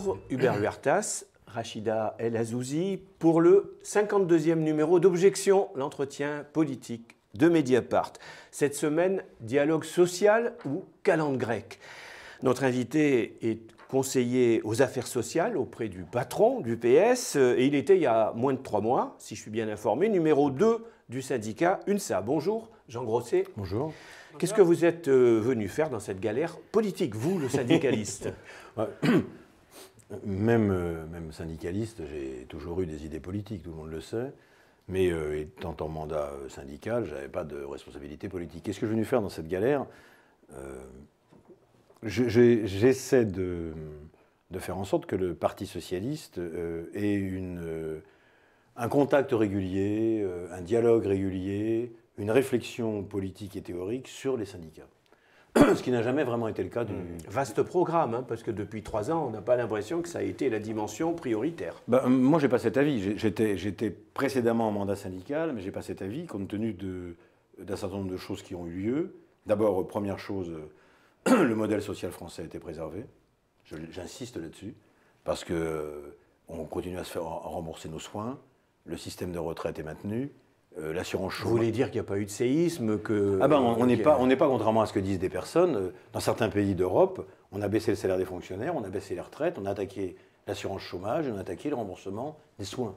Bonjour Hubert Huertas, Rachida El Azouzi, pour le 52e numéro d'Objection, l'entretien politique de Mediapart. Cette semaine, dialogue social ou calandre grecque. Notre invité est conseiller aux affaires sociales auprès du patron du PS et il était il y a moins de 3 mois, si je suis bien informé, numéro 2 du syndicat UNSA. Bonjour Jean Grosset. Bonjour. Qu'est-ce que vous êtes venu faire dans cette galère politique, vous, le syndicaliste? Même syndicaliste, j'ai toujours eu des idées politiques, tout le monde le sait. Mais étant en mandat syndical, je n'avais pas de responsabilité politique. Qu'est-ce que je suis venu faire dans cette galère? J'essaie de faire en sorte que le Parti socialiste ait un contact régulier, un dialogue régulier, une réflexion politique et théorique sur les syndicats. Ce qui n'a jamais vraiment été le cas du... Vaste programme, hein, parce que depuis 3 ans, on n'a pas l'impression que ça a été la dimension prioritaire. Moi, je n'ai pas cet avis. J'étais précédemment en mandat syndical, mais je n'ai pas cet avis, compte tenu d'un certain nombre de choses qui ont eu lieu. D'abord, première chose, le modèle social français a été préservé. J'insiste là-dessus, parce qu'on continue à se faire rembourser nos soins, le système de retraite est maintenu, l'assurance chômage. Vous voulez dire qu'il n'y a pas eu de séisme que... On n'est pas, contrairement à ce que disent des personnes, dans certains pays d'Europe, on a baissé le salaire des fonctionnaires, on a baissé les retraites, on a attaqué l'assurance chômage, on a attaqué le remboursement des soins.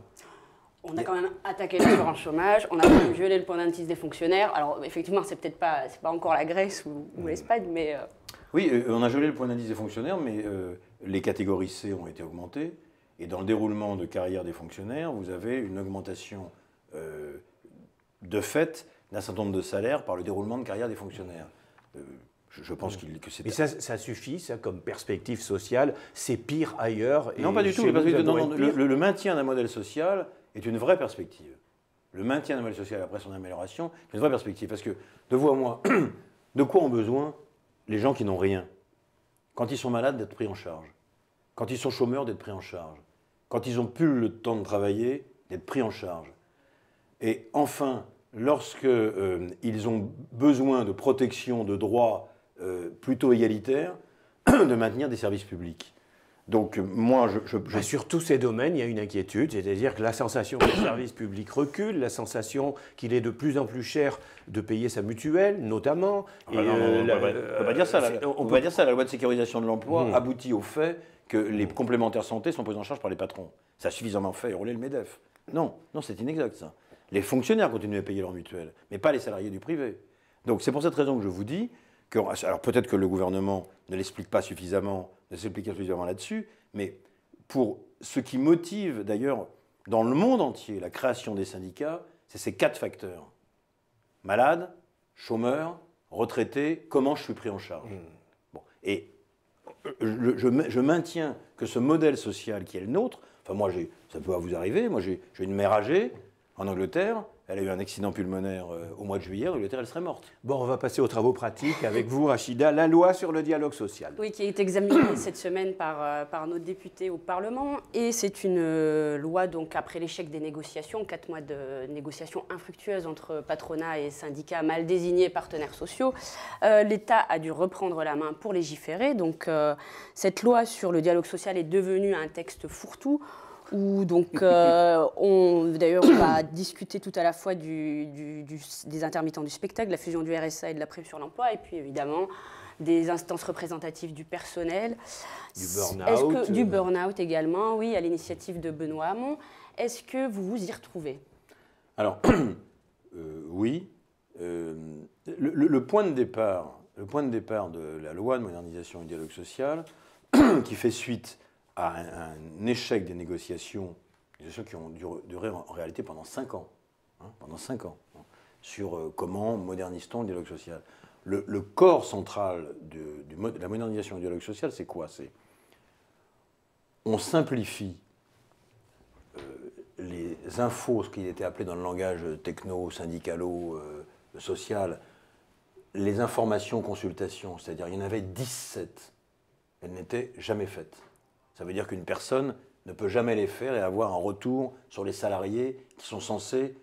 On a quand même attaqué l'assurance chômage, on a quand même gelé le point d'indice des fonctionnaires. Alors effectivement, c'est pas encore la Grèce ou l'Espagne, mais... Oui, on a gelé le point d'indice des fonctionnaires, mais les catégories C ont été augmentées. Et dans le déroulement de carrière des fonctionnaires, vous avez une augmentation de fait d'un certain nombre de salaires par le déroulement de carrière des fonctionnaires. Je pense que c'est... Mais ça suffit, ça, comme perspective sociale. C'est pire ailleurs. Non, pas du tout. Le maintien d'un modèle social est une vraie perspective. Le maintien d'un modèle social après son amélioration est une vraie perspective. Parce que, de vous à moi, de quoi ont besoin les gens qui n'ont rien? Quand ils sont malades, d'être pris en charge. Quand ils sont chômeurs, d'être pris en charge. Quand ils n'ont plus le temps de travailler, d'être pris en charge. Et enfin, lorsqu'ils ont besoin de protection, de droits plutôt égalitaires, de maintenir des services publics. Donc moi, Sur tous ces domaines, il y a une inquiétude, c'est-à-dire que la sensation que le service public recule, la sensation qu'il est de plus en plus cher de payer sa mutuelle, notamment. On ne peut pas dire ça. On peut pas dire ça. La loi de sécurisation de l'emploi aboutit au fait que les complémentaires santé sont pris en charge par les patrons. Ça a suffisamment fait hurler le MEDEF. Non, c'est inexact ça. Les fonctionnaires continuent à payer leur mutuelle, mais pas les salariés du privé. Donc c'est pour cette raison que je vous dis que, alors peut-être que le gouvernement ne l'explique pas suffisamment, ne s'explique pas suffisamment là-dessus, mais pour ce qui motive d'ailleurs dans le monde entier la création des syndicats, c'est ces 4 facteurs. Malade, chômeur, retraité, comment je suis pris en charge. Bon. Et je maintiens que ce modèle social qui est le nôtre, enfin moi, ça peut vous arriver, moi j'ai une mère âgée en Angleterre, elle a eu un accident pulmonaire au mois de juillet, en Angleterre, elle serait morte. Bon, on va passer aux travaux pratiques avec vous, Rachida. La loi sur le dialogue social. Oui, qui est examinée cette semaine par nos députés au Parlement. Et c'est une loi, donc, après l'échec des négociations, 4 mois de négociations infructueuses entre patronat et syndicats mal désignés partenaires sociaux. L'État a dû reprendre la main pour légiférer. Donc, cette loi sur le dialogue social est devenue un texte fourre-tout, où donc d'ailleurs on va discuter tout à la fois des intermittents du spectacle, de la fusion du RSA et de la prime sur l'emploi, et puis évidemment des instances représentatives du personnel. Du burn-out également, oui, à l'initiative de Benoît Hamon. Est-ce que vous vous y retrouvez? Alors, oui. Le point de départ de la loi de modernisation du dialogue social, qui fait suite à un échec des négociations qui ont duré en réalité pendant 5 ans, sur comment modernise-t-on le dialogue social. Le corps central de la modernisation du dialogue social, c'est quoi? C'est on simplifie les infos, ce qui était appelé dans le langage techno-syndicalo, social, les informations, consultations, c'est-à-dire il y en avait 17. Elles n'étaient jamais faites. Ça veut dire qu'une personne ne peut jamais les faire et avoir un retour sur les salariés qui sont censés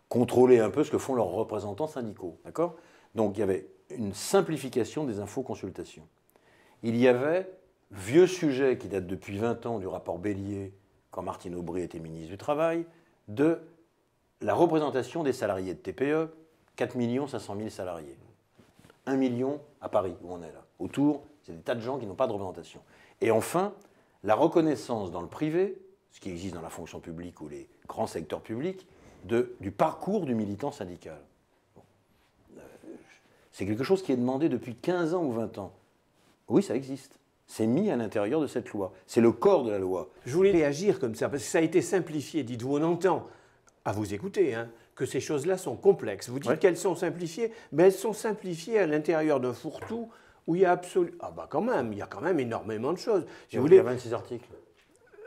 contrôler un peu ce que font leurs représentants syndicaux. D'accord ? Donc il y avait une simplification des infos-consultations. Il y avait vieux sujet qui date depuis 20 ans du rapport Bélier, quand Martine Aubry était ministre du Travail, de la représentation des salariés de TPE, 4 500 000 salariés. 1 million à Paris, où on est là. Autour, c'est des tas de gens qui n'ont pas de représentation. Et enfin, la reconnaissance dans le privé, ce qui existe dans la fonction publique ou les grands secteurs publics, du parcours du militant syndical. C'est quelque chose qui est demandé depuis 15 ans ou 20 ans. Oui, ça existe. C'est mis à l'intérieur de cette loi. C'est le corps de la loi. Je voulais réagir comme ça, parce que ça a été simplifié. Dites-vous, on entend, à vous écouter, hein, que ces choses-là sont complexes. Vous dites qu'elles sont simplifiées, mais elles sont simplifiées à l'intérieur d'un fourre-tout où il y a absolument... Ah bah quand même, il y a quand même énormément de choses. Il y a 26 articles.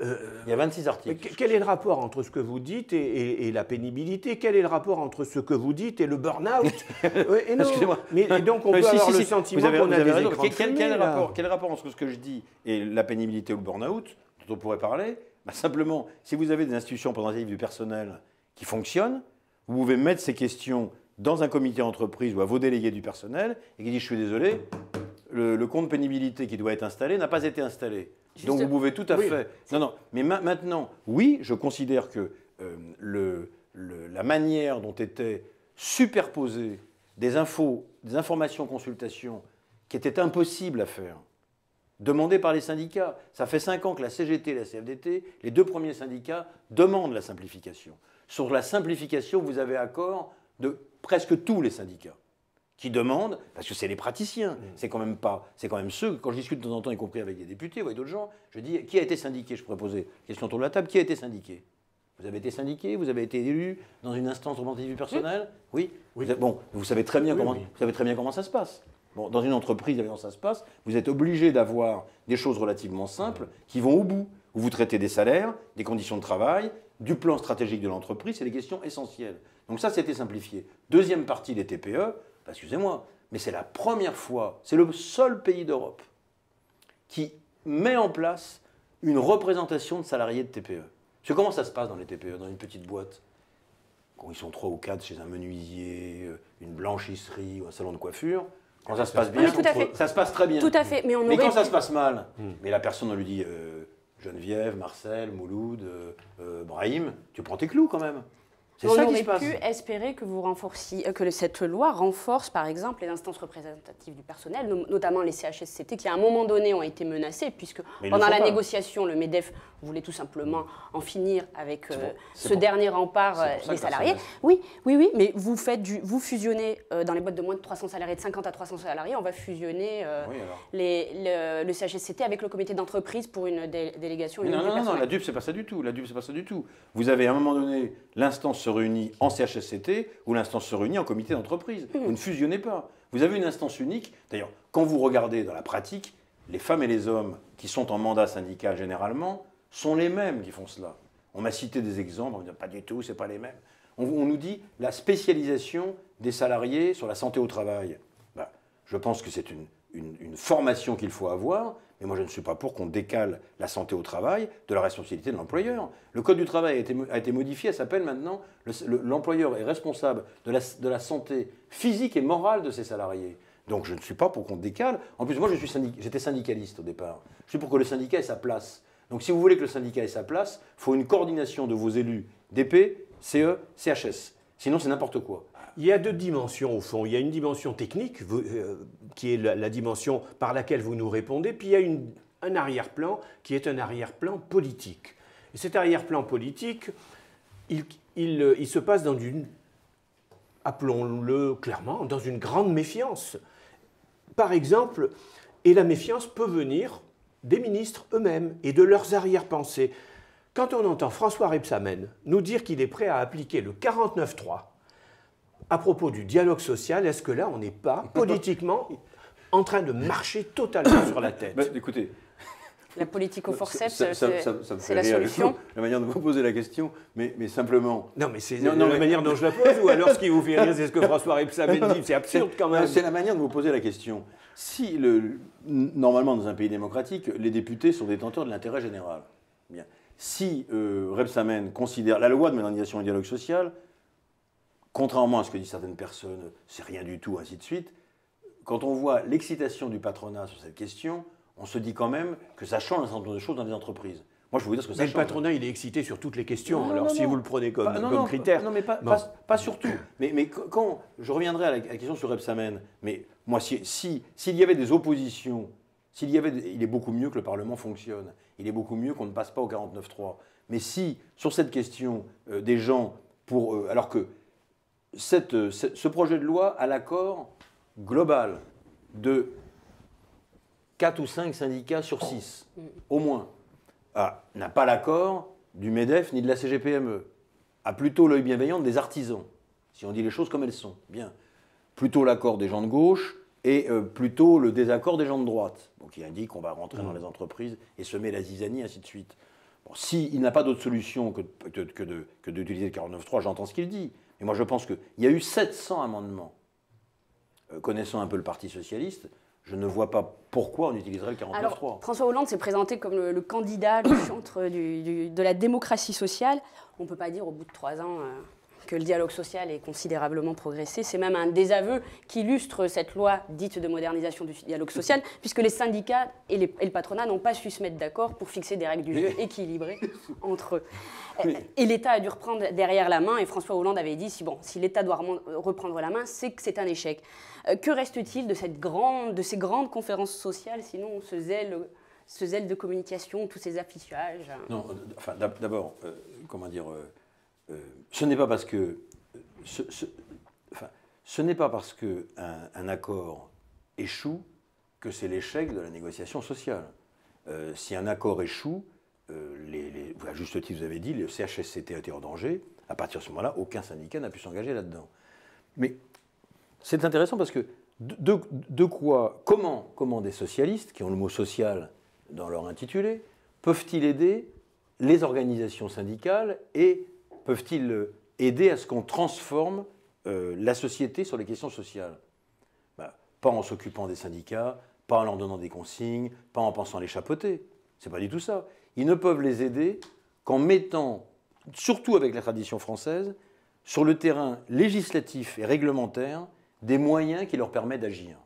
Il y a 26 articles. Quel est le rapport entre ce que vous dites et la pénibilité? Quel est le rapport entre ce que vous dites et le burn-out? Excusez-moi. Et donc on peut avoir le sentiment qu'on a des écrans de fumée, quel rapport entre ce que je dis et la pénibilité ou le burn-out, dont on pourrait parler? Simplement, si vous avez des institutions représentatives du personnel qui fonctionnent, vous pouvez mettre ces questions dans un comité d'entreprise ou à vos délégués du personnel et qui disent « je suis désolé, le compte pénibilité qui doit être installé n'a pas été installé ». Donc vous pouvez tout à fait... Non, mais maintenant, oui, je considère que la manière dont étaient superposées des informations, consultations qui étaient impossibles à faire, demandées par les syndicats. Ça fait 5 ans que la CGT et la CFDT, les 2 premiers syndicats, demandent la simplification. Sur la simplification, vous avez accord de presque tous les syndicats qui demandent, parce que c'est les praticiens, c'est quand même ceux, quand je discute de temps en temps, y compris avec des députés ou avec d'autres gens, je dis, qui a été syndiqué? Je pourrais poser la question autour de la table, qui a été syndiqué? Vous avez été syndiqué? Vous avez été élu dans une instance représentative du personnel? Oui. Bon, vous savez très bien comment ça se passe. Bon, dans une entreprise, comment ça se passe, vous êtes obligé d'avoir des choses relativement simples qui vont au bout, où vous traitez des salaires, des conditions de travail, du plan stratégique de l'entreprise, c'est des questions essentielles. Donc ça, c'était simplifié. Deuxième partie des TPE, excusez-moi, mais c'est la première fois, c'est le seul pays d'Europe qui met en place une représentation de salariés de TPE. Parce que comment ça se passe dans les TPE, dans une petite boîte? Quand ils sont 3 ou 4 chez un menuisier, une blanchisserie ou un salon de coiffure, quand ça se passe bien, ça se passe très bien. Tout à fait. Mais quand ça se passe mal, mais la personne, on lui dit Geneviève, Marcel, Mouloud, Brahim, tu prends tes clous quand même. On aurait pu espérer que vous renforciez, que cette loi renforce, par exemple, les instances représentatives du personnel, notamment les CHSCT, qui à un moment donné ont été menacées, puisque pendant la négociation, le MEDEF voulait tout simplement en finir avec ce dernier rempart des salariés. Oui, mais vous fusionnez dans les boîtes de moins de 300 salariés, de 50 à 300 salariés, on va fusionner le CHSCT avec le comité d'entreprise pour une délégation. Non, la DUP, c'est pas ça du tout. Vous avez à un moment donné l'instance se réunit en CHSCT ou l'instance se réunit en comité d'entreprise. Vous ne fusionnez pas. Vous avez une instance unique. D'ailleurs, quand vous regardez dans la pratique, les femmes et les hommes qui sont en mandat syndical généralement sont les mêmes qui font cela. On m'a cité des exemples, on me dit pas du tout, c'est pas les mêmes. On nous dit la spécialisation des salariés sur la santé au travail. Je pense que c'est une formation qu'il faut avoir, mais moi je ne suis pas pour qu'on décale la santé au travail de la responsabilité de l'employeur. Le Code du travail a été modifié, ça s'appelle maintenant l'employeur est responsable de la santé physique et morale de ses salariés. Donc je ne suis pas pour qu'on décale. En plus, moi j'étais syndicaliste au départ. Je suis pour que le syndicat ait sa place. Donc si vous voulez que le syndicat ait sa place, il faut une coordination de vos élus DP, CE, CHS. Sinon c'est n'importe quoi. Il y a 2 dimensions au fond. Il y a une dimension technique, qui est la dimension par laquelle vous nous répondez, puis il y a un arrière-plan qui est un arrière-plan politique. Et cet arrière-plan politique, il se passe dans appelons-le clairement, dans une grande méfiance. Par exemple, et la méfiance peut venir des ministres eux-mêmes et de leurs arrière-pensées. Quand on entend François Rebsamen nous dire qu'il est prêt à appliquer le 49.3 à propos du dialogue social, est-ce que là, on n'est pas politiquement en train de marcher totalement sur la tête? Écoutez, la politique au forceps, c'est la solution. La manière de vous poser la question, mais simplement... Non, mais c'est la manière dont je la pose, ou alors ce qui vous fait rire, c'est ce que François Rebsamen dit, c'est absurde quand même. C'est la manière de vous poser la question. Si, normalement, dans un pays démocratique, les députés sont détenteurs de l'intérêt général. Bien. Si Rebsamen considère la loi de modernisation du dialogue social, contrairement à ce que disent certaines personnes, c'est rien du tout, ainsi de suite, quand on voit l'excitation du patronat sur cette question, on se dit quand même que ça change un certain nombre de choses dans les entreprises. Moi, je peux vous dire ce que ça change. Le patronat, il est excité sur toutes les questions. Alors, si vous le prenez comme critère... Non, mais pas surtout. Mais quand... Je reviendrai à la question sur Rebsamen. Mais moi, s'il y avait des oppositions, il est beaucoup mieux que le Parlement fonctionne. Il est beaucoup mieux qu'on ne passe pas au 49.3. Mais si, sur cette question, des gens... alors que ce projet de loi a l'accord global de 4 ou 5 syndicats sur 6, au moins, n'a pas l'accord du MEDEF ni de la CGPME, a plutôt l'œil bienveillant des artisans, si on dit les choses comme elles sont. Bien. Plutôt l'accord des gens de gauche et plutôt le désaccord des gens de droite, qui indique qu'on va rentrer dans les entreprises et semer la zizanie, ainsi de suite. Bon, s'il n'a pas d'autre solution que d'utiliser le 49.3, j'entends ce qu'il dit. Mais moi, je pense qu'il y a eu 700 amendements. Connaissant un peu le Parti socialiste, je ne vois pas pourquoi on utiliserait le 49.3. Alors, François Hollande s'est présenté comme le candidat, le chantre de la démocratie sociale. On ne peut pas dire au bout de 3 ans que le dialogue social ait considérablement progressé. C'est même un désaveu qui illustre cette loi dite de modernisation du dialogue social, puisque les syndicats et le patronat n'ont pas su se mettre d'accord pour fixer des règles du jeu équilibrées entre eux. Et l'État a dû reprendre derrière la main, et François Hollande avait dit, si l'État doit reprendre la main, c'est que c'est un échec. Que reste-t-il de ces grandes conférences sociales, sinon ce zèle de communication, tous ces affichages? Non, enfin, d'abord, comment dire, ce n'est pas parce que ce n'est pas parce qu'un accord échoue que c'est l'échec de la négociation sociale. Si un accord échoue, à juste titre, vous avez dit, le CHSCT a été en danger. À partir de ce moment-là, aucun syndicat n'a pu s'engager là-dedans. Mais c'est intéressant parce que comment des socialistes, qui ont le mot social dans leur intitulé, peuvent-ils aider les organisations syndicales et peuvent-ils aider à ce qu'on transforme la société sur les questions sociales? Pas en s'occupant des syndicats, pas en leur donnant des consignes, pas en pensant les chapeauter. C'est pas du tout ça. Ils ne peuvent les aider qu'en mettant, surtout avec la tradition française, sur le terrain législatif et réglementaire, des moyens qui leur permettent d'agir.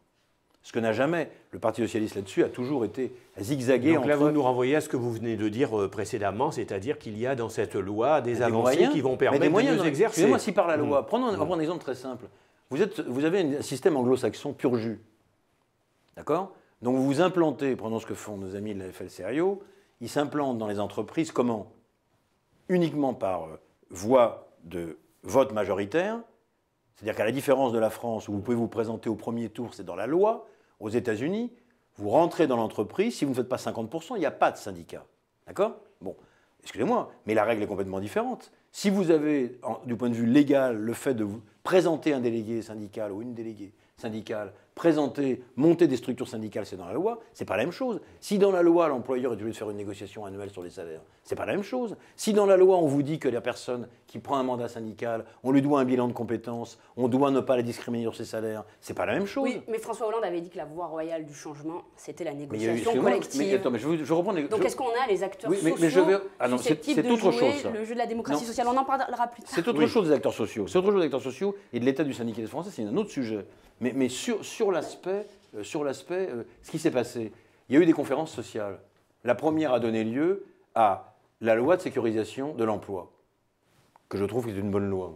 Ce que n'a jamais le Parti socialiste là-dessus, a toujours été zigzagué. Donc là, vous nous renvoyez à ce que vous venez de dire précédemment, c'est-à-dire qu'il y a dans cette loi des avancées qui vont permettre de mieux exercer. Excusez-moi, si par la loi, prenons un exemple très simple. Vous avez un système anglo-saxon pur jus. D'accord? Donc vous vous implantez, prenons ce que font nos amis de la FL-CIO, ils s'implantent dans les entreprises comment? Uniquement par voie de vote majoritaire. C'est-à-dire qu'à la différence de la France, où vous pouvez vous présenter au premier tour, c'est dans la loi, aux États-Unis, vous rentrez dans l'entreprise, si vous ne faites pas 50%, il n'y a pas de syndicat. D'accord? Bon, excusez-moi, mais la règle est complètement différente. Si vous avez, du point de vue légal, le fait de vous présenter un délégué syndical ou une déléguée syndicale, monter des structures syndicales, c'est dans la loi, c'est pas la même chose. Si dans la loi, l'employeur est obligé de faire une négociation annuelle sur les salaires, c'est pas la même chose. Si dans la loi, on vous dit que la personne qui prend un mandat syndical, on lui doit un bilan de compétences, on doit ne pas la discriminer sur ses salaires, c'est pas la même chose. Oui, mais François Hollande avait dit que la voie royale du changement, c'était la négociation collective. Mais attends, mais je reprends Donc est-ce qu'on a les acteurs sociaux c'est autre chose, ça. Le jeu de la démocratie sociale, on en parlera plus tard. C'est autre chose des acteurs sociaux. C'est autre chose des acteurs sociaux et de l'état du syndicalisme français, c'est un autre sujet. Mais sur l'aspect, ce qui s'est passé, il y a eu des conférences sociales. La première a donné lieu à la loi de sécurisation de l'emploi, que je trouve que c'est une bonne loi.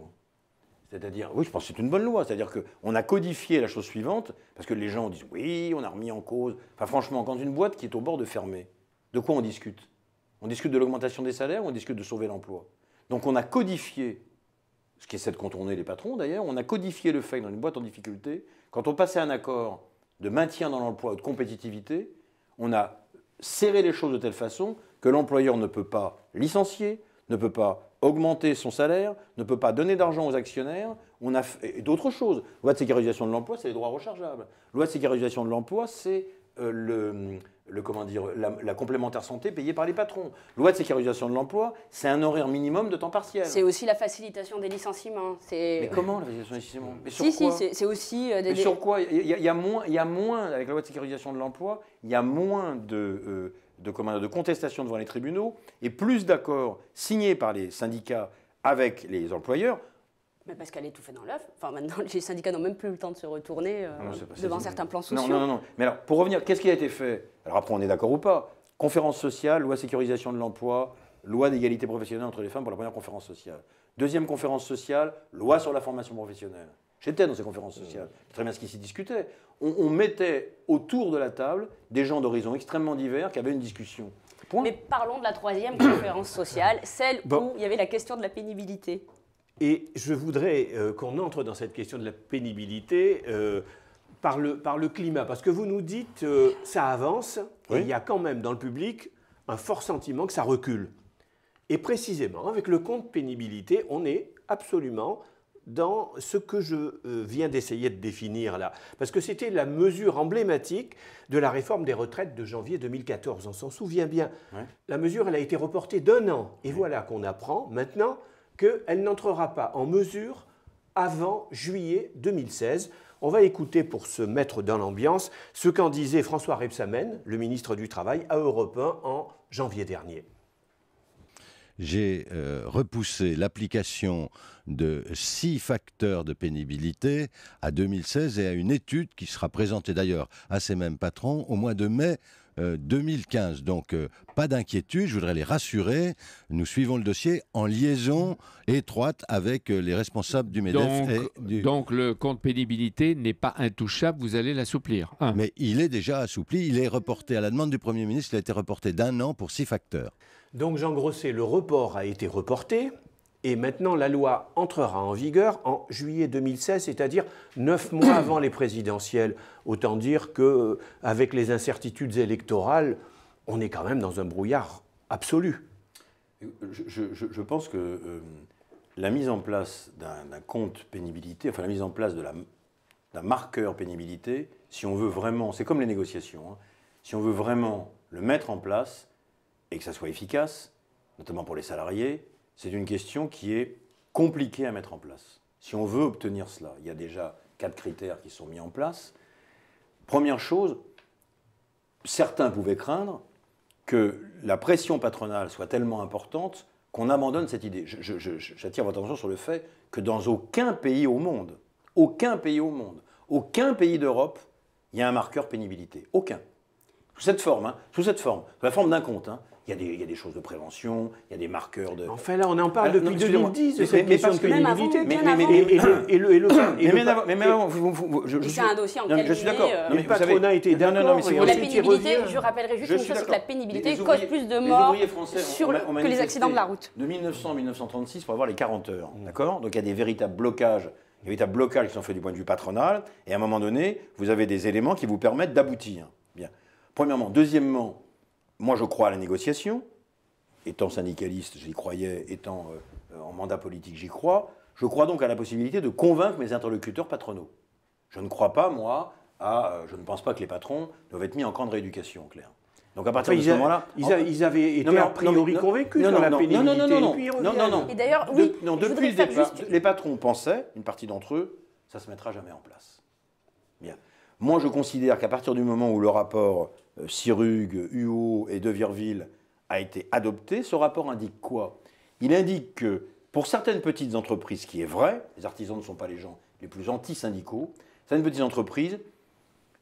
C'est-à-dire, oui, je pense que c'est une bonne loi. C'est-à-dire qu'on a codifié la chose suivante, parce que les gens disent, oui, on a remis en cause. Enfin, franchement, quand une boîte qui est au bord de fermer, de quoi on discute? On discute de l'augmentation des salaires ou on discute de sauver l'emploi? Donc on a codifié, ce qui essaie de contourner les patrons d'ailleurs, on a codifié le fait que dans une boîte en difficulté, quand on passait un accord de maintien dans l'emploi ou de compétitivité, on a serré les choses de telle façon que l'employeur ne peut pas licencier, ne peut pas augmenter son salaire, ne peut pas donner d'argent aux actionnaires, et d'autres choses. Loi de sécurisation de l'emploi, c'est les droits rechargeables. Loi de sécurisation de l'emploi, c'est la complémentaire santé payée par les patrons. Loi de sécurisation de l'emploi, c'est un horaire minimum de temps partiel. C'est aussi la facilitation des licenciements. Mais comment la facilitation des licenciements? Mais sur quoi? Si, c'est aussi... Mais sur quoi? Il y a moins, avec la loi de sécurisation de l'emploi, il y a moins de contestation devant les tribunaux et plus d'accords signés par les syndicats avec les employeurs. Mais parce qu'elle est étouffée dans l'œuf. Enfin, maintenant, les syndicats n'ont même plus le temps de se retourner devant certains plans sociaux. Non. Mais alors, pour revenir, qu'est-ce qui a été fait? Alors après, on est d'accord ou pas. Conférence sociale, loi sécurisation de l'emploi, loi d'égalité professionnelle entre les femmes pour la première conférence sociale. Deuxième conférence sociale, loi sur la formation professionnelle. J'étais dans ces conférences sociales. C'est très bien ce qui s'y discutait. On mettait autour de la table des gens d'horizons extrêmement divers qui avaient une discussion. Point. Mais parlons de la troisième conférence sociale, celle où il y avait la question de la pénibilité. Et je voudrais qu'on entre dans cette question de la pénibilité par le climat, parce que vous nous dites ça avance, oui. Et il y a quand même dans le public un fort sentiment que ça recule. Et précisément, avec le compte pénibilité, on est absolument dans ce que je viens d'essayer de définir là. Parce que c'était la mesure emblématique de la réforme des retraites de janvier 2014. On s'en souvient bien. Ouais. La mesure, elle a été reportée d'1 an. Et voilà qu'on apprend maintenant qu'elle n'entrera pas en mesure avant juillet 2016. On va écouter, pour se mettre dans l'ambiance, ce qu'en disait François Rebsamen, le ministre du Travail, à Europe 1 en janvier dernier. J'ai repoussé l'application de 6 facteurs de pénibilité à 2016 et à une étude qui sera présentée d'ailleurs à ces mêmes patrons au mois de mai 2015. Donc, pas d'inquiétude, je voudrais les rassurer. Nous suivons le dossier en liaison étroite avec les responsables du MEDEF. Donc, le compte pénibilité n'est pas intouchable, vous allez l'assouplir. Mais il est déjà assoupli, il est reporté à la demande du Premier ministre, il a été reporté d'1 an pour 6 facteurs. Donc, Jean Grosset, le report a été reporté. Et maintenant, la loi entrera en vigueur en juillet 2016, c'est-à-dire 9 mois avant les présidentielles. Autant dire qu'avec les incertitudes électorales, on est quand même dans un brouillard absolu. Je pense que la mise en place d'un compte pénibilité, enfin la mise en place d'un marqueur pénibilité, si on veut vraiment, c'est comme les négociations, hein, si on veut vraiment le mettre en place et que ça soit efficace, notamment pour les salariés, c'est une question qui est compliquée à mettre en place. Si on veut obtenir cela, il y a déjà 4 critères qui sont mis en place. Première chose, certains pouvaient craindre que la pression patronale soit tellement importante qu'on abandonne cette idée. J'attire votre attention sur le fait que dans aucun pays au monde, aucun pays d'Europe, il y a un marqueur pénibilité. Aucun. Sous cette forme, sous la forme d'un compte. Il y a des choses de prévention, il y a des marqueurs de... Enfin là, on en parle depuis 2010 de cette question de pénibilité. C'est un dossier en qualité... Je suis d'accord. Le patronat était d'accord. La pénibilité, je rappellerai juste une chose, c'est que la pénibilité cause plus de morts que les accidents de la route. De 1900 à 1936 pour avoir les 40 heures. D'accord ? Donc il y a des véritables blocages. Qui sont faits du point de vue patronal. Et à un moment donné, vous avez des éléments qui vous permettent d'aboutir. Bien. Premièrement. Deuxièmement, moi, je crois à la négociation. Étant syndicaliste, j'y croyais. Étant en mandat politique, j'y crois. Je crois donc à la possibilité de convaincre mes interlocuteurs patronaux. Je ne crois pas, moi, je ne pense pas que les patrons doivent être mis en camp de rééducation, clair. Donc à partir de ce moment-là... Ils avaient été a priori convaincus sur la pénibilité. Non. Et d'ailleurs, oui, depuis le départ, les patrons pensaient, une partie d'entre eux, ça ne se mettra jamais en place. Bien. Moi, je considère qu'à partir du moment où le rapport Sirug, Huot et De Virville a été adopté, ce rapport indique quoi? Il indique que pour certaines petites entreprises, ce qui est vrai, les artisans ne sont pas les gens les plus anti-syndicaux, certaines petites entreprises,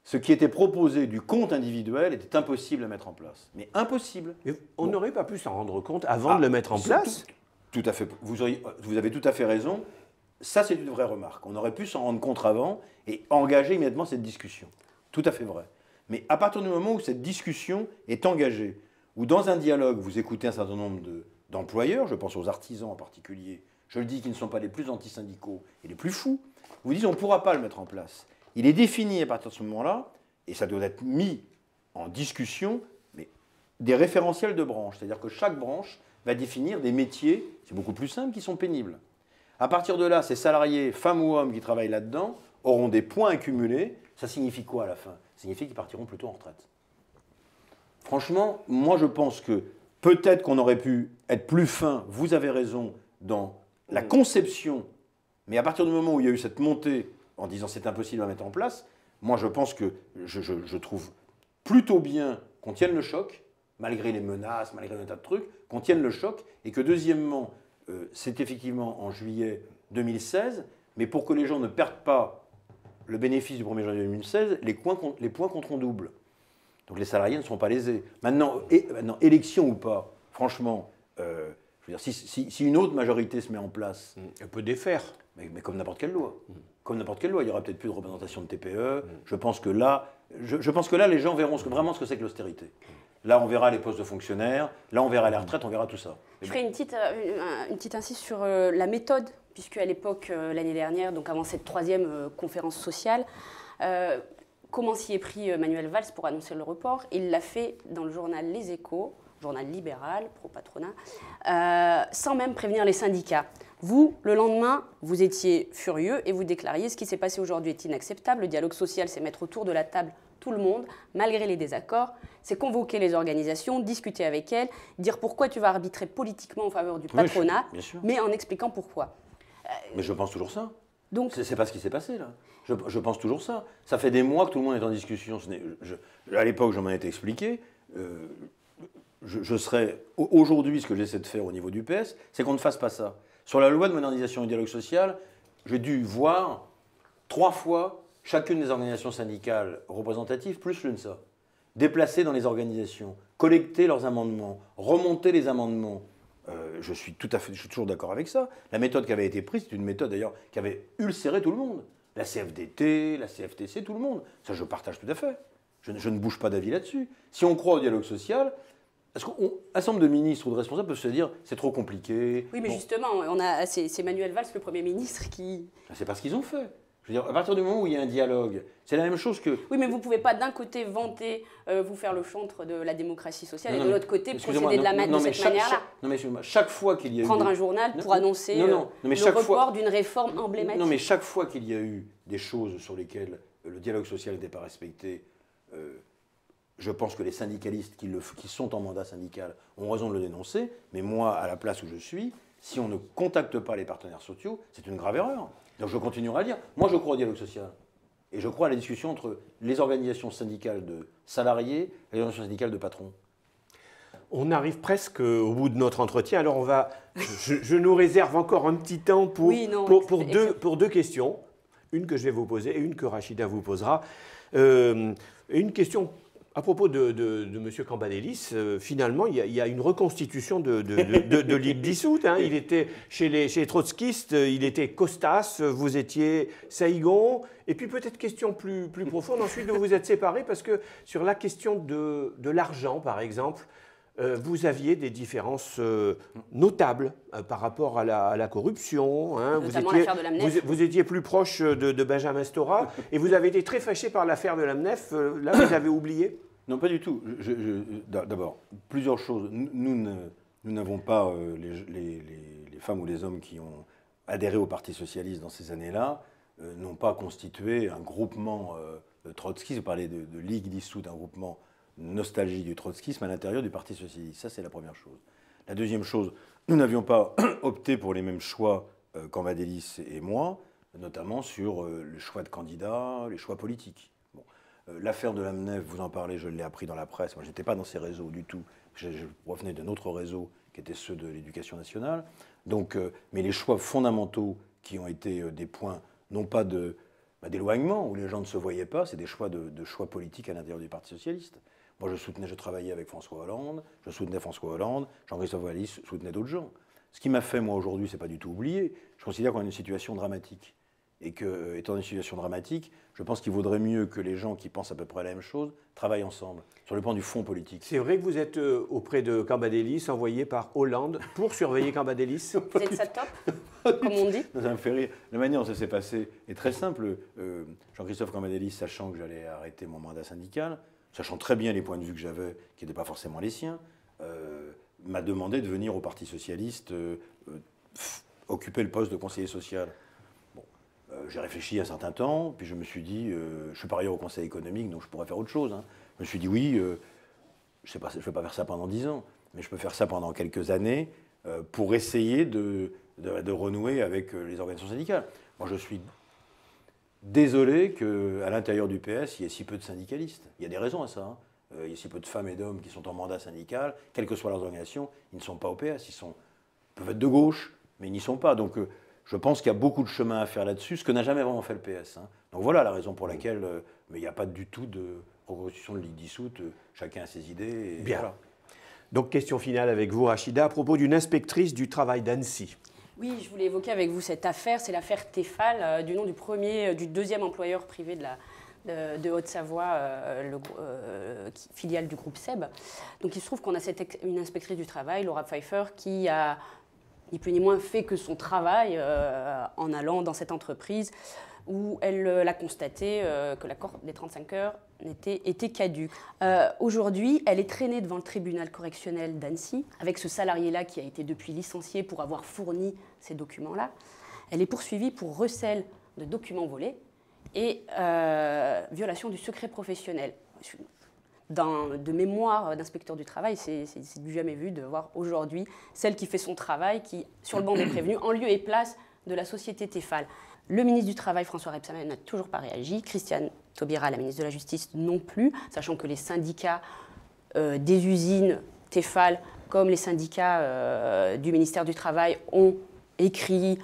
ce qui était proposé du compte individuel était impossible à mettre en place. Mais impossible. Mais on n'aurait pas pu s'en rendre compte avant de le mettre en place? Tout à fait. Vous avez tout à fait raison. Ça, c'est une vraie remarque. On aurait pu s'en rendre compte avant et engager immédiatement cette discussion. Tout à fait vrai. Mais à partir du moment où cette discussion est engagée, où dans un dialogue, vous écoutez un certain nombre d'employeurs, je pense aux artisans en particulier, je le dis, qui ne sont pas les plus antisyndicaux et les plus fous, vous dites on ne pourra pas le mettre en place. Il est défini à partir de ce moment-là, et ça doit être mis en discussion, mais des référentiels de branche. C'est-à-dire que chaque branche va définir des métiers, c'est beaucoup plus simple, qui sont pénibles. À partir de là, ces salariés, femmes ou hommes qui travaillent là-dedans, auront des points accumulés. Ça signifie quoi à la fin? Ça signifie qu'ils partiront plutôt en retraite. Franchement, moi je pense que peut-être qu'on aurait pu être plus fin, vous avez raison, dans la conception, mais à partir du moment où il y a eu cette montée en disant c'est impossible à mettre en place, moi je pense que je trouve plutôt bien qu'on tienne le choc, malgré les menaces, malgré un tas de trucs, qu'on tienne le choc, et que deuxièmement, c'est effectivement en juillet 2016, mais pour que les gens ne perdent pas le bénéfice du 1er janvier 2016, les points compteront double. Donc les salariés ne seront pas lésés. Maintenant, élection ou pas, franchement, je veux dire, si une autre majorité se met en place... Elle peut défaire. Mais comme n'importe quelle loi. Comme n'importe quelle loi, il n'y aura peut-être plus de représentation de TPE. Je pense que là, les gens verront vraiment ce que c'est que l'austérité. Là, on verra les postes de fonctionnaires, là, on verra les retraites, on verra tout ça. Je ferai une petite insiste sur la méthode, puisque à l'époque, l'année dernière, donc avant cette 3e conférence sociale, comment s'y est pris Manuel Valls pour annoncer le report? Il l'a fait dans le journal Les Échos, journal libéral, pro-patronat, sans même prévenir les syndicats. Vous, le lendemain, vous étiez furieux et vous déclariez « Ce qui s'est passé aujourd'hui est inacceptable. Le dialogue social, c'est mettre autour de la table tout le monde, malgré les désaccords. C'est convoquer les organisations, discuter avec elles, dire pourquoi tu vas arbitrer politiquement en faveur du patronat, mais en expliquant pourquoi. » Mais je pense toujours ça. Donc, c'est pas ce qui s'est passé, là. Je pense toujours ça. Ça fait des mois que tout le monde est en discussion. À l'époque, je m'en étais expliqué. Je serais... Aujourd'hui, ce que j'essaie de faire au niveau du PS, c'est qu'on ne fasse pas ça. Sur la loi de modernisation du dialogue social, j'ai dû voir 3 fois chacune des organisations syndicales représentatives, plus l'UNSA, déplacer dans les organisations, collecter leurs amendements, remonter les amendements. Je suis toujours d'accord avec ça. La méthode qui avait été prise, c'est une méthode d'ailleurs qui avait ulcéré tout le monde. La CFDT, la CFTC, tout le monde. Ça, je partage tout à fait. Je ne bouge pas d'avis là-dessus. Si on croit au dialogue social... Est-ce qu'un certain nombre de ministres ou de responsables peuvent se dire c'est trop compliqué? Oui, mais justement, c'est Manuel Valls, le Premier ministre, qui... C'est pas ce qu'ils ont fait. Je veux dire, à partir du moment où il y a un dialogue, c'est la même chose que... Oui, mais vous ne pouvez pas d'un côté vanter, vous faire le chantre de la démocratie sociale, et de l'autre côté procéder de cette manière-là. Non, mais chaque fois qu'il y a eu... Prendre un journal pour annoncer le report d'une réforme emblématique. Non, mais chaque fois qu'il y a eu des choses sur lesquelles le dialogue social n'était pas respecté... je pense que les syndicalistes qui sont en mandat syndical ont raison de le dénoncer, mais moi, à la place où je suis, si on ne contacte pas les partenaires sociaux, c'est une grave erreur. Donc je continuerai à dire, moi je crois au dialogue social, et je crois à la discussion entre les organisations syndicales de salariés et les organisations syndicales de patrons. On arrive presque au bout de notre entretien, alors je nous réserve encore un petit temps pour deux questions, une que je vais vous poser et une que Rachida vous posera. Une question... À propos de M. Cambadélis, finalement, il y a une reconstitution de l'île dissoute. Hein. Il était chez les trotskistes, il était Costas, vous étiez Saïgon. Et puis peut-être question plus profonde, ensuite vous vous êtes séparés parce que sur la question de l'argent, par exemple, vous aviez des différences notables par rapport à la corruption. Hein. Notamment l'affaire de l'AMNEF. Vous étiez plus proche de Benjamin Stora et vous avez été très fâché par l'affaire de l'AMNEF. Là, vous avez oublié? Non, pas du tout. D'abord, plusieurs choses. Nous n'avons pas, les femmes ou les hommes qui ont adhéré au Parti socialiste dans ces années-là, n'ont pas constitué un groupement trotskiste. Vous parlez de Ligue dissoute, un groupement nostalgie du trotskisme à l'intérieur du Parti socialiste. Ça, c'est la première chose. La deuxième chose, nous n'avions pas opté pour les mêmes choix Cambadélis et moi, notamment sur le choix de candidats, les choix politiques. Bon. L'affaire de l'AMNEF, vous en parlez, je l'ai appris dans la presse. Moi, je n'étais pas dans ces réseaux du tout. Je revenais d'un autre réseau qui était ceux de l'éducation nationale. Donc, mais les choix fondamentaux qui ont été des points, non pas d'éloignement, où les gens ne se voyaient pas, c'est des choix de choix politiques à l'intérieur du Parti socialiste. Moi, je travaillais avec François Hollande, je soutenais François Hollande, Jean-Christophe Vallis soutenait d'autres gens. Ce qui m'a fait, moi, aujourd'hui, c'est pas du tout oublié. Je considère qu'on est dans une situation dramatique. Et que, étant dans une situation dramatique, je pense qu'il vaudrait mieux que les gens qui pensent à peu près la même chose travaillent ensemble, sur le plan du fond politique. C'est vrai que vous êtes auprès de Cambadélis, envoyé par Hollande pour surveiller Cambadélis? Vous êtes sa top, comme on dit? Ça me fait rire. La manière dont ça s'est passé est très simple. Jean-Christophe Cambadélis, sachant que j'allais arrêter mon mandat syndical, sachant très bien les points de vue que j'avais, qui n'étaient pas forcément les siens, m'a demandé de venir au Parti socialiste occuper le poste de conseiller social. J'ai réfléchi un certain temps, puis je me suis dit, je suis par ailleurs au Conseil économique, donc je pourrais faire autre chose. Hein. Je me suis dit, oui, je ne vais pas faire ça pendant 10 ans, mais je peux faire ça pendant quelques années pour essayer de renouer avec les organisations syndicales. Moi, je suis désolé qu'à l'intérieur du PS, il y ait si peu de syndicalistes. Il y a des raisons à ça. Hein. Il y a si peu de femmes et d'hommes qui sont en mandat syndical, quelles que soient leurs organisations, ils ne sont pas au PS. Ils peuvent être de gauche, mais ils n'y sont pas. Donc, je pense qu'il y a beaucoup de chemin à faire là-dessus, ce que n'a jamais vraiment fait le PS. Hein. Donc voilà la raison pour laquelle, mais il n'y a pas du tout de reconstitution de Ligue dissoute, chacun a ses idées. Et bien. Voilà. Donc question finale avec vous, Rachida, à propos d'une inspectrice du travail d'Annecy. Oui, je voulais évoquer avec vous cette affaire, c'est l'affaire Tefal, du nom du deuxième employeur privé de Haute-Savoie, filiale du groupe SEB. Donc il se trouve qu'on a une inspectrice du travail, Laura Pfeiffer, qui a ni plus ni moins fait que son travail en allant dans cette entreprise où elle a constaté que l'accord des 35 heures était caduc. Aujourd'hui, elle est traînée devant le tribunal correctionnel d'Annecy avec ce salarié-là qui a été depuis licencié pour avoir fourni ces documents-là. Elle est poursuivie pour recel de documents volés et violation du secret professionnel. De mémoire d'inspecteur du travail, c'est du jamais vu de voir aujourd'hui celle qui fait son travail, qui, sur le banc des prévenus, en lieu et place de la société Tefal. Le ministre du Travail, François Rebsamen, n'a toujours pas réagi. Christiane Taubira, la ministre de la Justice, non plus, sachant que les syndicats des usines Tefal, comme les syndicats du ministère du Travail, ont écrit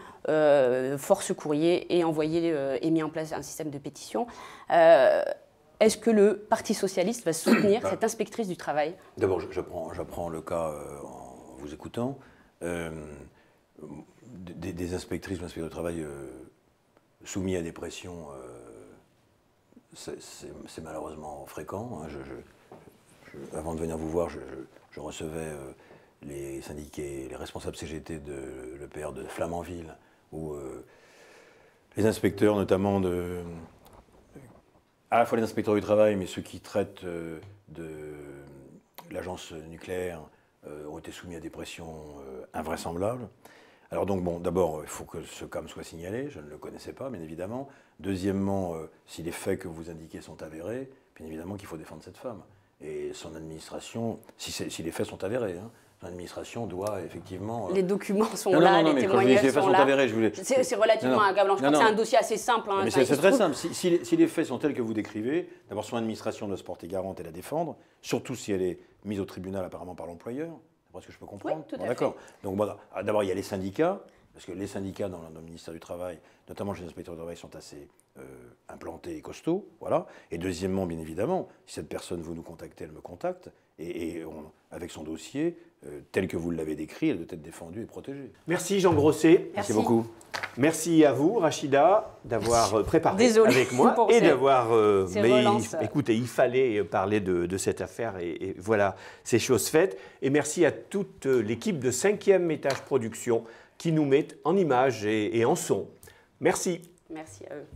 force courrier et envoyé et mis en place un système de pétition. Est-ce que le Parti socialiste va soutenir cette inspectrice du travail? D'abord, j'apprends le cas en vous écoutant. Des inspectrices ou inspecteurs du travail soumis à des pressions, c'est malheureusement fréquent. Hein. Avant de venir vous voir, je recevais les syndiqués, les responsables CGT de l'EPR de Flamanville, où les inspecteurs, notamment à la fois les inspecteurs du travail, mais ceux qui traitent de l'agence nucléaire, ont été soumis à des pressions invraisemblables. Alors donc, bon, d'abord, il faut que ce cas me soit signalé, je ne le connaissais pas, bien évidemment. Deuxièmement, si les faits que vous indiquez sont avérés, bien évidemment qu'il faut défendre cette femme. Et son administration, si les faits sont avérés, hein, son administration doit effectivement... Les documents sont là, les témoignages sont là. Avérés, c'est relativement un gage blanc. Je crois que c'est un dossier assez simple. Hein, mais c'est très simple. Si les faits sont tels que vous décrivez, d'abord son administration doit se porter garante et la défendre, surtout si elle est mise au tribunal apparemment par l'employeur. C'est ce que je peux comprendre. Oui, tout à fait. D'accord. Donc d'abord, il y a les syndicats, parce que les syndicats dans le ministère du Travail, notamment chez les inspecteurs du travail, sont assez implantés et costauds. Voilà. Et deuxièmement, bien évidemment, si cette personne veut nous contacter, elle me contacte. Et avec son dossier, tel que vous l'avez décrit, elle doit être défendue et protégée. Merci Jean Grosset. Merci beaucoup. Merci à vous, Rachida, d'avoir préparé avec moi et d'avoir... écoutez, il fallait parler de cette affaire et voilà, c'est chose faite. Et merci à toute l'équipe de 5e Étage Production qui nous met en images et en son. Merci. Merci à eux.